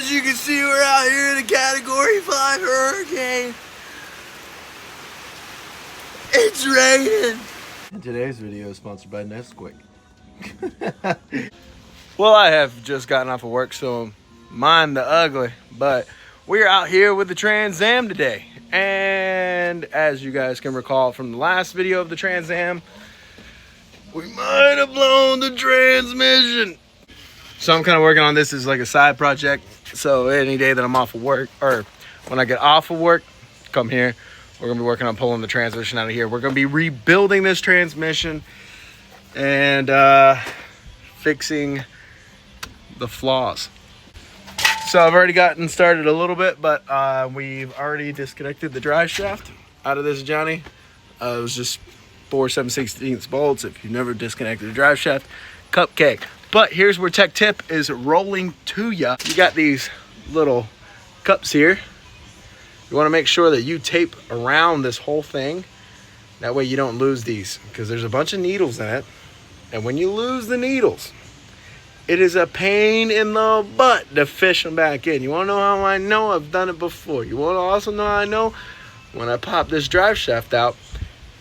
As you can see, we're out here in a Category 5 hurricane. It's raining. And today's video is sponsored by Nesquik. Well, I have just gotten off of work, so mind the ugly. But we're out here with the Trans Am today. And as you guys can recall from the last video of the Trans Am, we might have blown the transmission. So I'm kind of working on this as like a side project. So any day that I'm off of work, or when I get off of work, come here. We're gonna be working on pulling the transmission out of here. We're gonna be rebuilding this transmission and fixing the flaws. So I've already gotten started a little bit, but we've already disconnected the drive shaft out of this Johnny. It was just 4 7/16 bolts. If you've never disconnected the drive shaft, cupcake. But here's where tech tip is rolling to ya. You got these little cups here. You want to make sure that you tape around this whole thing. That way you don't lose these, because there's a bunch of needles in it. And when you lose the needles, it is a pain in the butt to fish them back in. You want to know how I know? I've done it before. You want to also know how I know? When I pop this drive shaft out,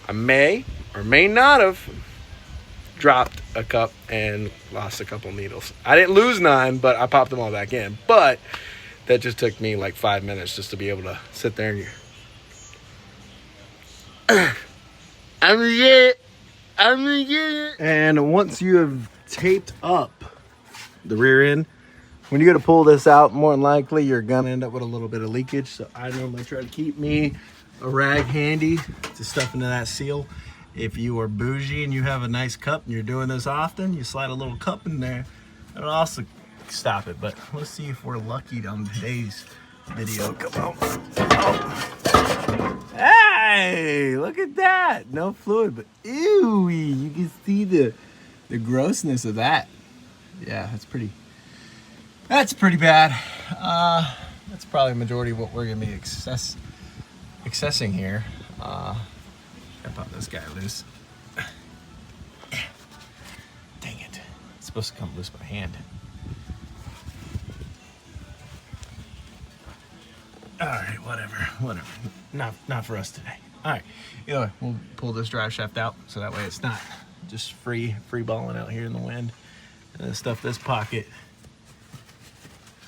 I may or may not have dropped a cup and lost a couple needles. I didn't lose 9, but I popped them all back in. But that just took me like 5 minutes just to be able to sit there and I'm gonna get it. And once you have taped up the rear end, when you go to pull this out, more than likely you're gonna end up with a little bit of leakage. So I normally try to keep me a rag handy to stuff into that seal. If you are bougie and you have a nice cup and you're doing this often, you slide a little cup in there. It'll also stop it. But let's see if we're lucky on today's video. Come on. Oh. Hey, look at that. No fluid, but ew, you can see the grossness of that. Yeah, that's pretty bad. That's probably a majority of what we're gonna be accessing here. I pop this guy loose. Dang it. It's supposed to come loose by hand. Alright, whatever. Not for us today. Alright, either way, we'll pull this drive shaft out so that way it's not just free balling out here in the wind. And then stuff this pocket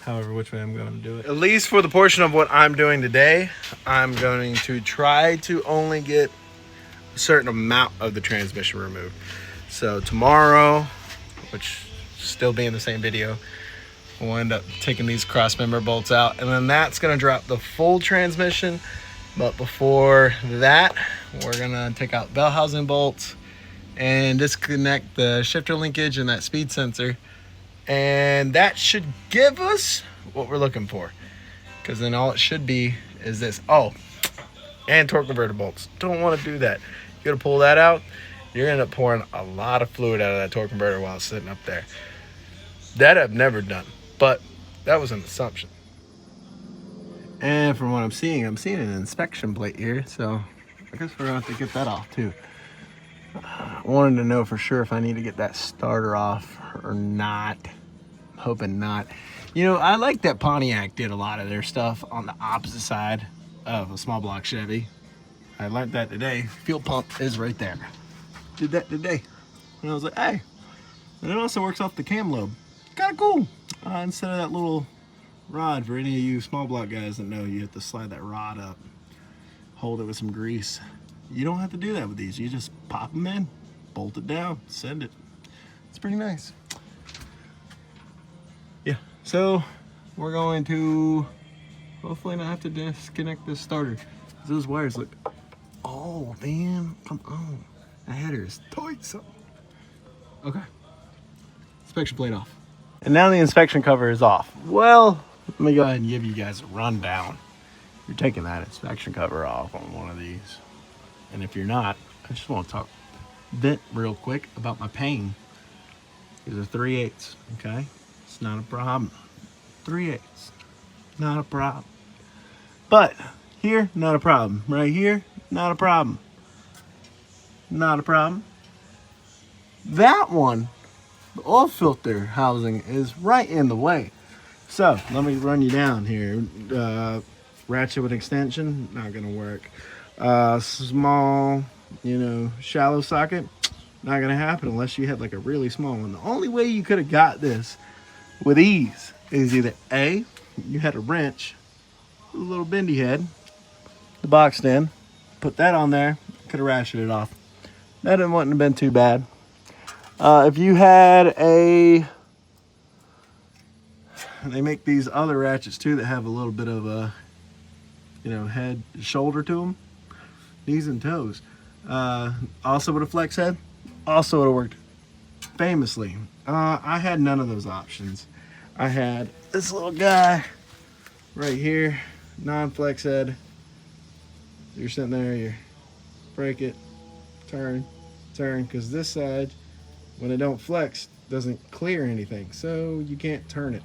however which way I'm going to do it. At least for the portion of what I'm doing today, I'm going to try to only get a certain amount of the transmission removed. So tomorrow, which still be in the same video, we'll end up taking these cross member bolts out, and then that's going to drop the full transmission. But before that, we're going to take out bell housing bolts and disconnect the shifter linkage and that speed sensor. And that should give us what we're looking for, because then all it should be is this. Oh, and torque converter bolts. Don't want to do that. You got to pull that out. You're going to end up pouring a lot of fluid out of that torque converter while it's sitting up there. That I've never done, but that was an assumption. And from what I'm seeing an inspection plate here, so I guess we're going to have to get that off too. I wanted to know for sure if I need to get that starter off or not. I'm hoping not. You know, I like that Pontiac did a lot of their stuff on the opposite side of a small block Chevy. I learned that today. Fuel pump is right there. Did that today. And I was like, hey. And it also works off the cam lobe. Kind of cool. Instead of that little rod, for any of you small block guys that know, you have to slide that rod up, hold it with some grease. You don't have to do that with these. You just pop them in, bolt it down, send it. It's pretty nice. Yeah, so we're going to hopefully not have to disconnect this starter. Those wires look, oh man, come on. That header is tight, son. Okay, inspection plate off. And now the inspection cover is off. Well, let me go ahead and give you guys a rundown. You're taking that inspection cover off on one of these. And if you're not, I just want to vent real quick about my pain. These are 3/8, okay? It's not a problem. 3/8, not a problem. But here, not a problem. Right here, not a problem. Not a problem. That one, the oil filter housing is right in the way. So let me run you down here. Ratchet with extension, not gonna work. Small, shallow socket, not gonna happen unless you had like a really small one. The only way you could have got this with ease is either A, you had a wrench, a little bendy head, the boxed in, put that on there, could have ratcheted it off. That wouldn't have been too bad. If you had they make these other ratchets too that have a little bit of a, head, shoulder to them, knees and toes. Also with a flex head, also would have worked famously. I had none of those options. I had this little guy right here, non-flex head. You're sitting there, you break it, turn, because this side, when it don't flex, doesn't clear anything, so you can't turn it.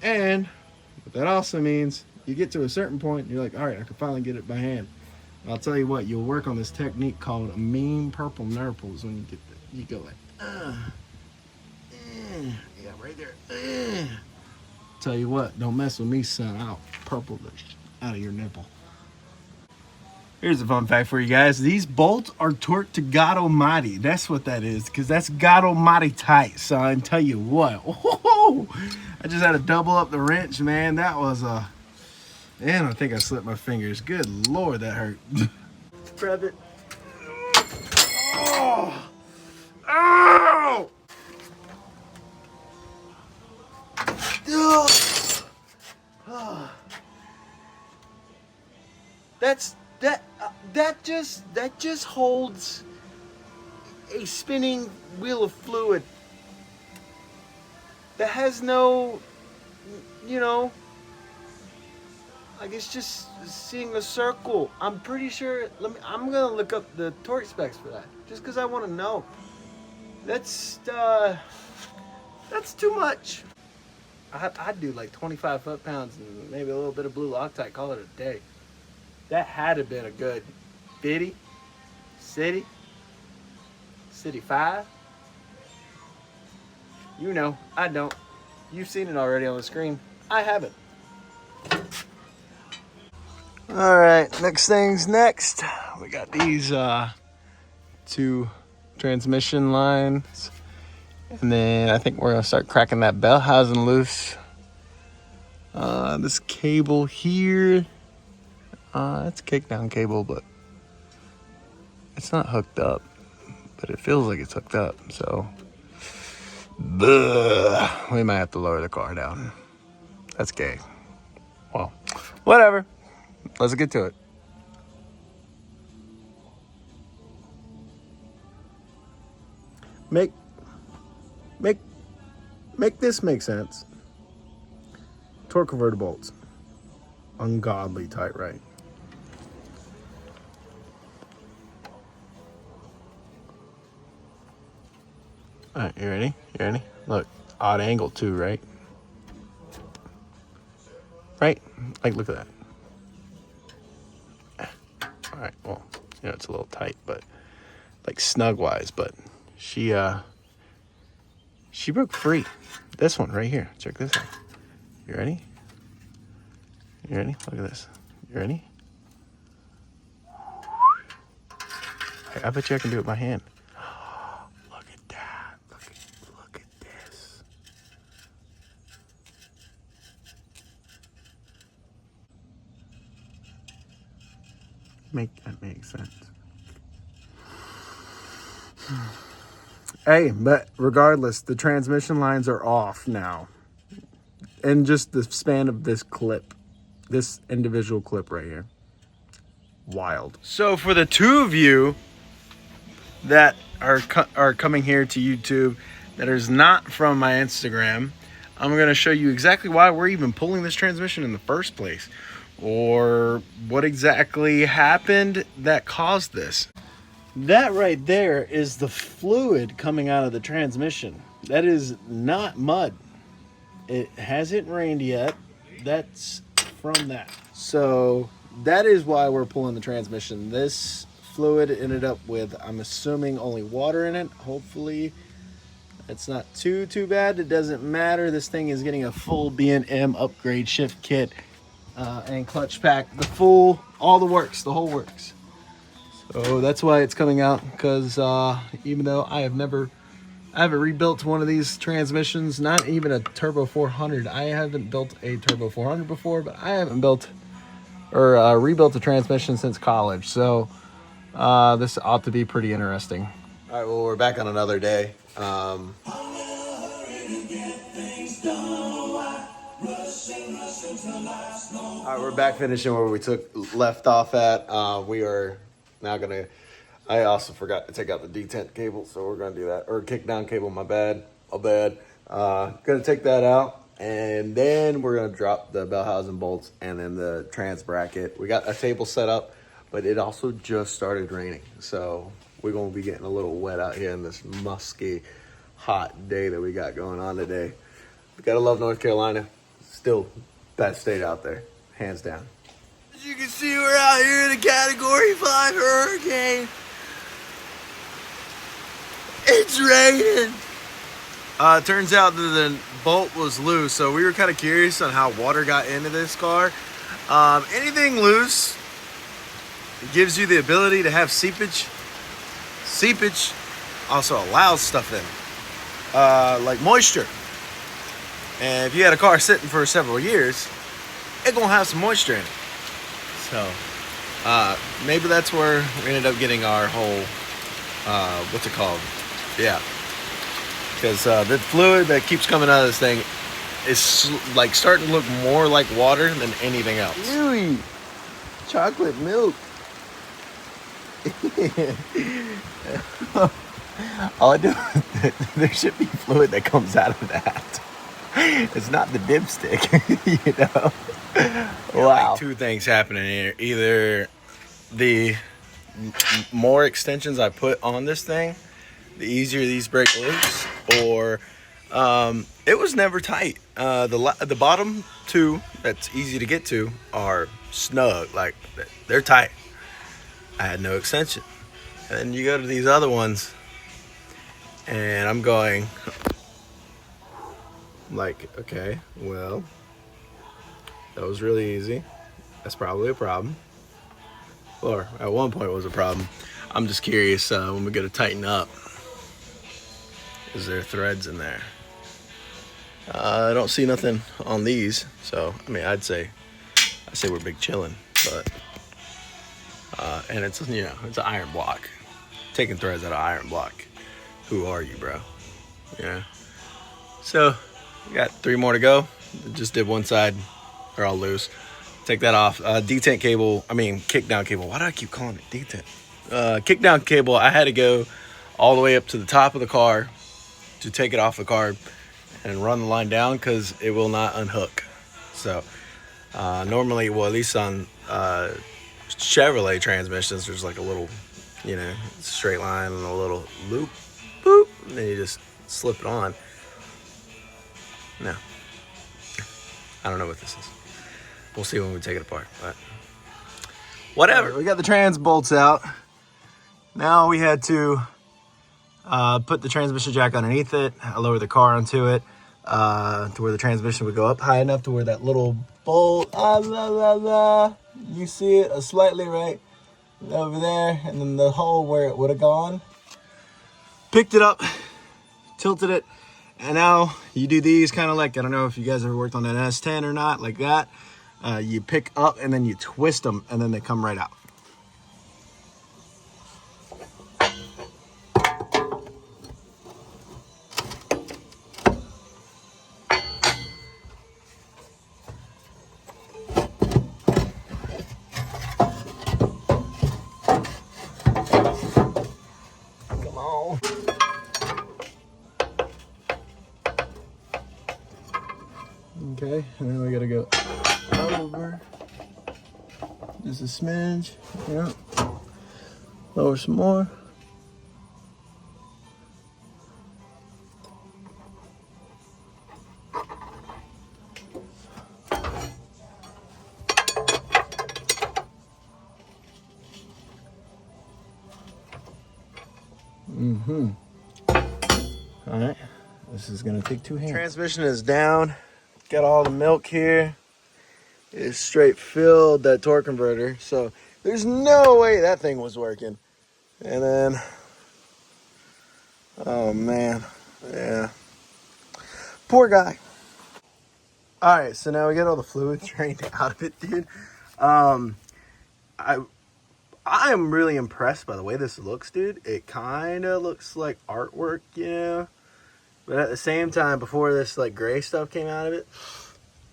And what that also means, you get to a certain point, and you're like, all right, I can finally get it by hand. I'll tell you what, you'll work on this technique called a mean purple nurples when you go like, yeah, right there. Tell you what, don't mess with me, son. I'll purple the out of your nipple. Here's a fun fact for you guys. These bolts are torqued to God Almighty. That's what that is, because that's God Almighty tight, son. Tell you what. Oh, I just had to double up the wrench, man. That was and I think I slipped my fingers. Good Lord, that hurt. Grab it. Oh! Ow! Oh. That just holds a spinning wheel of fluid that has no, like it's just seeing a circle. I'm pretty sure. I'm gonna look up the torque specs for that, just because I want to know. That's too much. I'd do like 25 foot-pounds and maybe a little bit of blue Loctite. Call it a day. That had to have been a good 50, City 5. I don't. You've seen it already on the screen. I haven't. All right, next things next. We got these 2 transmission lines. And then I think we're gonna start cracking that bell housing loose. This cable here, it's a kickdown cable, but it's not hooked up, but it feels like it's hooked up, so we might have to lower the car down. That's gay. Well, whatever. Let's get to it. Make this make sense. Torque converter bolts. Ungodly tight, right? All right, you ready? Look, odd angle too, right? Right? Like, look at that. All right, well, it's a little tight, but like snug-wise, but she broke free. This one right here. Check this out. You ready? Look at this. You ready? I bet you I can do it by hand. Look at that. Look at this. That makes sense. Hey, but regardless, the transmission lines are off now. And just the span of this clip, this individual clip right here. Wild. So for the 2 of you that are coming here to YouTube that is not from my Instagram, I'm going to show you exactly why we're even pulling this transmission in the first place, or what exactly happened that caused this. That right there is the fluid coming out of the transmission. That is not mud. It hasn't rained yet. That's from that. So that is why we're pulling the transmission. This fluid ended up with, I'm assuming, only water in it. Hopefully It's not too bad. It doesn't matter. This thing is getting a full B&M upgrade shift kit and clutch pack. All the works, the whole works. So that's why it's coming out, because even though I haven't rebuilt one of these transmissions, not even a Turbo 400. I haven't built a Turbo 400 before, but I haven't built or rebuilt a transmission since college. So this ought to be pretty interesting. All right, well, we're back on another day. All right, we're back finishing where we left off at. We are now gonna. I also forgot to take out the detent cable, so we're gonna do that. Or kick down cable. My bad. Gonna take that out, and then we're gonna drop the bell housing bolts and then the trans bracket. We got a table set up, but it also just started raining, so we're gonna be getting a little wet out here in this musky, hot day that we got going on today. We gotta love North Carolina. Still best state out there, hands down. As you can see, we're out here in a Category 5 hurricane. It's raining. Turns out that the bolt was loose, so we were kind of curious on how water got into this car. Anything loose, it gives you the ability to have seepage. Seepage also allows stuff in, like moisture. And if you had a car sitting for several years, it's gonna have some moisture in it. So maybe that's where we ended up getting our whole, what's it called? Yeah. Because the fluid that keeps coming out of this thing is like starting to look more like water than anything else. Ew, chocolate milk. All I do, there should be fluid that comes out of that. It's not the dipstick, you know? Wow. Like two things happening here. Either the more extensions I put on this thing, the easier these break loose, or it was never tight. The bottom two that's easy to get to are snug, like they're tight. I had no extension. And then you go to these other ones, and I'm going like, okay, well, that was really easy. That's probably a problem. Or at one point it was a problem. I'm just curious, when we go to tighten up, is there threads in there? I don't see nothing on these, so I mean, I'd say we're big chilling, but and it's, you know, it's an iron block. Taking threads out of iron block. Who are you, bro? Yeah. So we got 3 more to go. Just did one side. They're all loose. Take that off. Detent cable. I mean, kick down cable. Why do I keep calling it detent? Kick down cable. I had to go all the way up to the top of the car to take it off the car and run the line down because it will not unhook. So normally, well, at least on Chevrolet transmissions, there's like a little, you know, straight line and a little loop, boop, and then you just slip it on. No, I don't know what this is. We'll see when we take it apart, but whatever. We got the trans bolts out. Now we had to put the transmission jack underneath it. I lowered the car onto it to where the transmission would go up high enough to where that little bolt, you see it slightly right over there, and then the hole where it would have gone. Picked it up, tilted it, and now you do these kind of like, I don't know if you guys ever worked on an S10 or not, like that. You pick up and then you twist them, and then they come right out. Come on. Okay, and then we gotta go over just a smidge. Yeah. Lower some more. All right. This is gonna take 2 hands. Transmission is down. Got all the milk here. It's straight filled that torque converter. So there's no way that thing was working. And then, oh man, yeah. Poor guy. All right, so now we got all the fluid drained out of it, dude. I am really impressed by the way this looks, dude. It kind of looks like artwork, you know. But at the same time, before this like gray stuff came out of it,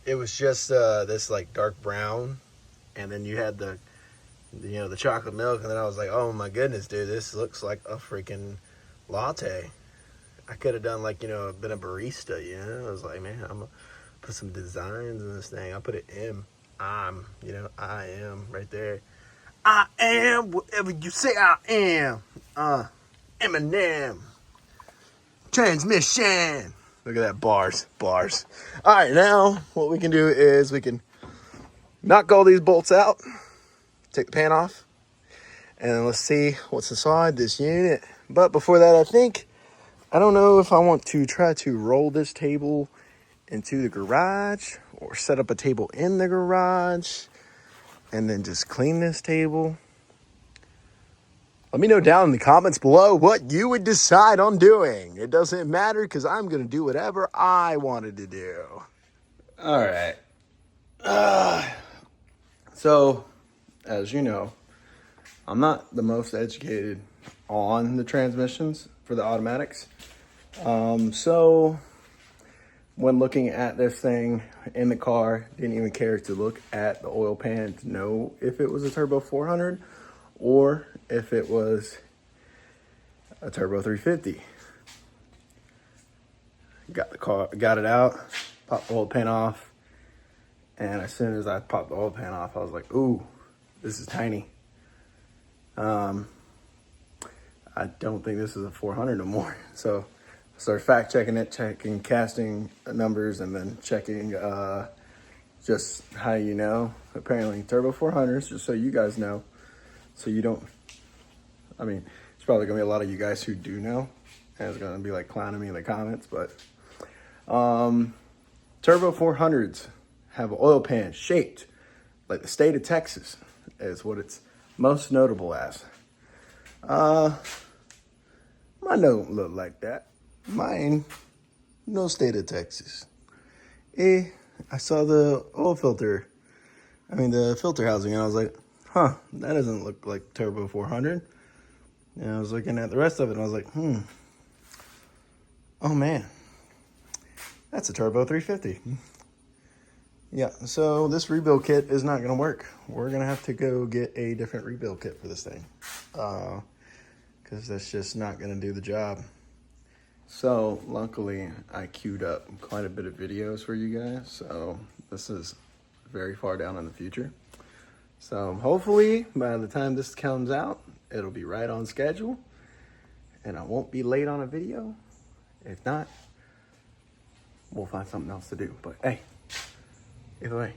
it was just this like dark brown, and then you had the the chocolate milk, and then I was like, oh my goodness, dude, this looks like a freaking latte. I could have done like been a barista, you know. I was like, man, I'm gonna put some designs in this thing. I'll put it I am right there. I am whatever you say I am. Eminem. Transmission. Look at that, bars. All right, now what we can do is we can knock all these bolts out, take the pan off, and then let's see what's inside this unit. But before that, I don't know if I want to try to roll this table into the garage or set up a table in the garage and then just clean this table. Let me know down in the comments below what you would decide on doing. It doesn't matter because I'm going to do whatever I wanted to do. All right. So, as you know, I'm not the most educated on the transmissions for the automatics. So when looking at this thing in the car, didn't even care to look at the oil pan to know if it was a Turbo 400 or if it was a Turbo 350. Got it out, popped the oil pan off, and as soon as I popped the oil pan off, I was like, ooh, this is tiny. I don't think this is a 400 no more. So I started fact checking it, checking casting numbers, and then checking just how you know. Apparently Turbo 400s, just so you guys know. So you don't, I mean, there's probably gonna be a lot of you guys who do know, and it's gonna be like clowning me in the comments, but Turbo 400s have an oil pan shaped like the state of Texas is what it's most notable as. Mine don't look like that. Mine, no state of Texas. I saw the oil filter, the filter housing, and I was like, huh, that doesn't look like Turbo 400. And I was looking at the rest of it, and I was like, oh man, that's a Turbo 350. Yeah, so this rebuild kit is not going to work. We're going to have to go get a different rebuild kit for this thing. Because that's just not going to do the job. So, luckily, I queued up quite a bit of videos for you guys. So, this is very far down in the future. So, hopefully, by the time this comes out, it'll be right on schedule. And I won't be late on a video. If not, we'll find something else to do. But, hey, either way,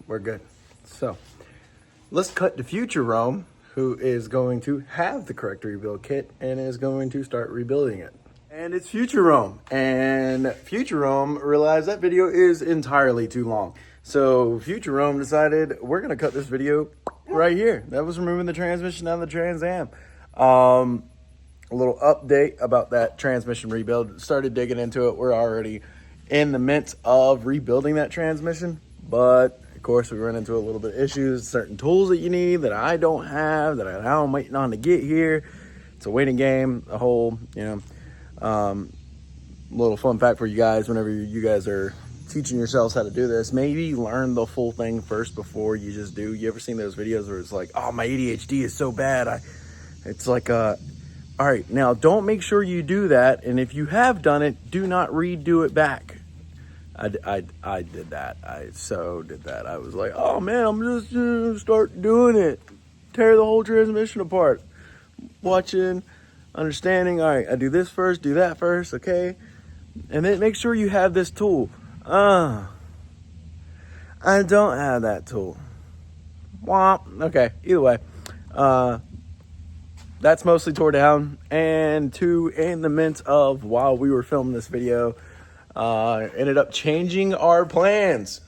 we're good. So, let's cut to Future Rome, who is going to have the correct rebuild kit and is going to start rebuilding it. And it's Future Rome. And Future Rome realized that video is entirely too long. So Future Rome decided we're going to cut this video right here. That was removing the transmission out of the Trans Am. A little update about that transmission rebuild. Started digging into it. We're already in the midst of rebuilding that transmission. But of course, we run into a little bit of issues, certain tools that you need that I don't have, that I'm waiting on to get here. It's a waiting game, a whole, little fun fact for you guys. Whenever you guys are teaching yourselves how to do this, maybe learn the full thing first before you just do. You ever seen those videos where it's like, oh, my ADHD is so bad. It's like, all right, now don't make sure you do that. And if you have done it, do not redo it back. I did that. I so did that. I was like, oh man, I'm just gonna start doing it. Tear the whole transmission apart. Watching, understanding. All right, I do this first, do that first, okay? And then make sure you have this tool. I don't have that tool. Womp. Okay, either way. that's mostly tore down. And two, in the midst of while we were filming this video, ended up changing our plans.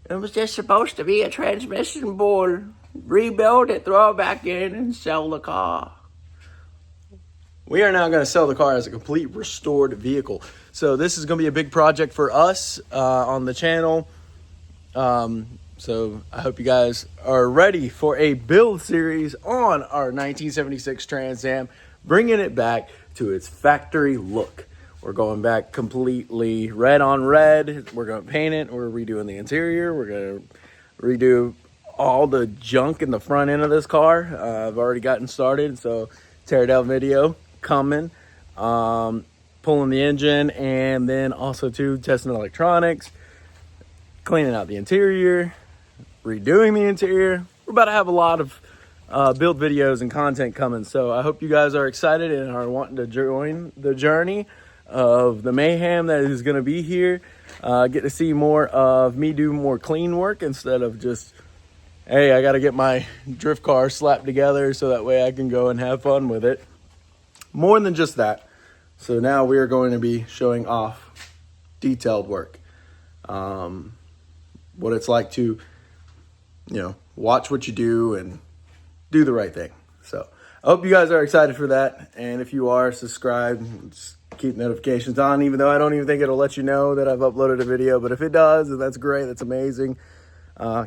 It was just supposed to be a transmission board. Rebuild it, throw it back in, and sell the car. We are now going to sell the car as a complete restored vehicle. So this is going to be a big project for us on the channel. So I hope you guys are ready for a build series on our 1976 Trans Am, bringing it back to its factory look. We're going back completely red on red. We're going to paint it. We're redoing the interior. We're going to redo all the junk in the front end of this car. I've already gotten started, so tear down video coming, pulling the engine, and then also too testing electronics, cleaning out the interior, redoing the interior. We're about to have a lot of build videos and content coming, so I hope you guys are excited and are wanting to join the journey of the mayhem that is going to be here. Get to see more of me do more clean work instead of just, hey, I got to get my drift car slapped together so that way I can go and have fun with it. More than just that. So now we are going to be showing off detailed work. What it's like to, watch what you do and do the right thing. So I hope you guys are excited for that. And if you are, subscribe, keep notifications on, even though I don't even think it'll let you know that I've uploaded a video. But if it does, then that's great. That's amazing.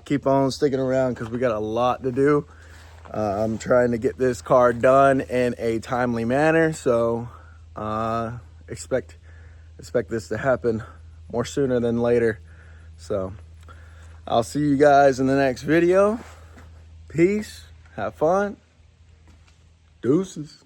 Keep on sticking around because we got a lot to do. I'm trying to get this car done in a timely manner, so expect this to happen more sooner than later. So I'll see you guys in the next video. Peace. Have fun. Deuces.